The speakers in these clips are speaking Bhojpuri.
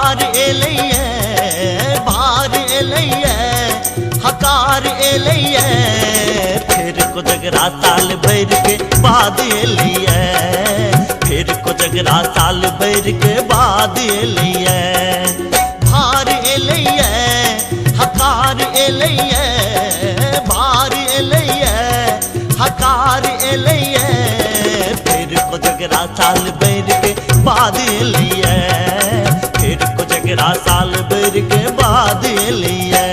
भार एलैये भार एलैये हकार एलैये फिर को जगरा साल भर के बाद एलैये फिर को जगरा साल भर के बाद एलैये भार एलैये हकार एलैये भार एलैये हकार एलैये फिर को जगरा साल भर के बाद एलैये फिर को जगरा साल भर के बाद एलैये।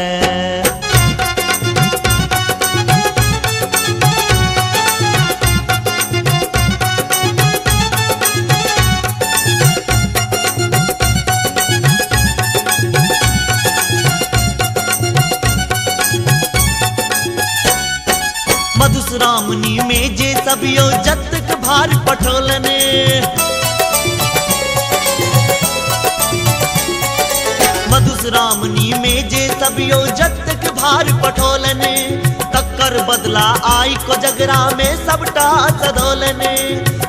मधुश्रावणी में जे सभियो जतक भार पठोलने मधुश्रावणी में जे सभियो जतक भार पठोलने तक्कर बदला आई को जगरा में सबटा सधोलने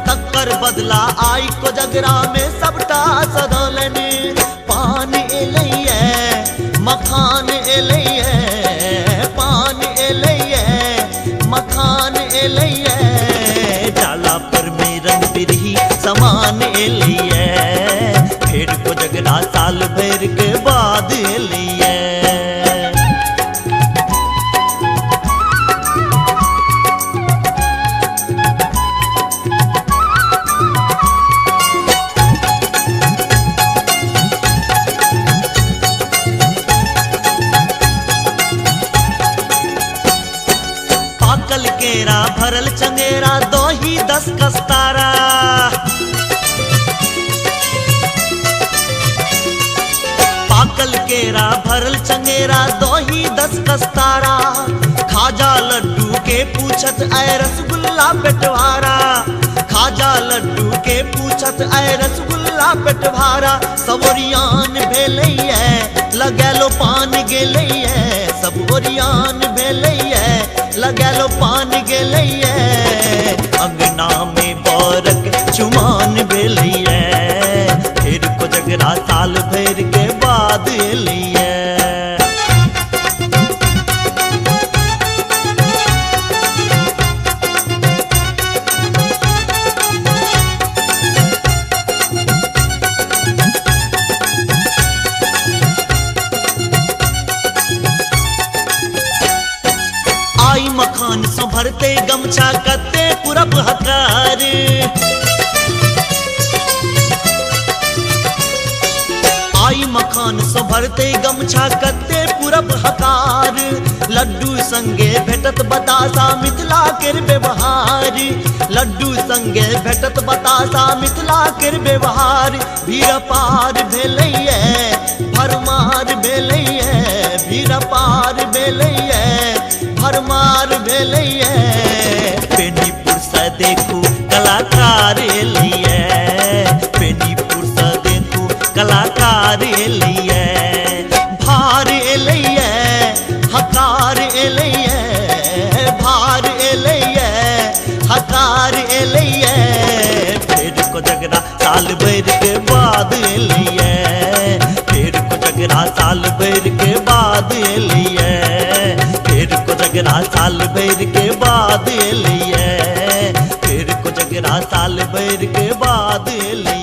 तक्कर बदला आई को जगरा में सबटा सधोलने पान एलैये मखान एलैये पान एलैये मखान एलैये डाला पर में रंग बिरही समान एलैये फिर को जगरा साल भर के बाद एलैये। पाकल केरा भरल चंगेरा दो ही 10 कस्तारा पाकल केरा भरल चंगेरा दो ही 10 कस्तारा खाजा लड्डू के पूछत आए रसगुल्ला पेटवारा खाजा लड्डू के पूछत आए रसगुल्ला पेटवारा सब ओरियान भेलैये लगेलो पान गेलैये सब ओरियान भेलैये लगेलो पान गेलैये अंगना में बरक चुमान भेलैये फिर को जगरा साल भर के बाद एलैये। आई मखान सो भरते गमछा कते पुरब हकार आई मखान सो भरते गमछा कते पुरब हकार लड्डू संगे भेटत बतासा मिथिला केर व्यवहार लड्डू संगे भेटत बतासा मिथिला केर व्यवहार भीड़ पार भेलैये भरमार भेलैये भीड़ पार भेलैये भरमार भेलैये बेनीपुर से देखू कलाकार एलैये बेनीपुर से देखू कलाकार एलैये भार एलैये हकार एलैये भार एलैये हकार एलैये फिर को जगरा साल भर के बाद एलैये फिर को जगरा साल भर के बाद एलैये फिर को जगरा साल भर के बाद एलैये फिर को जगरा साल भर के बाद एलैये।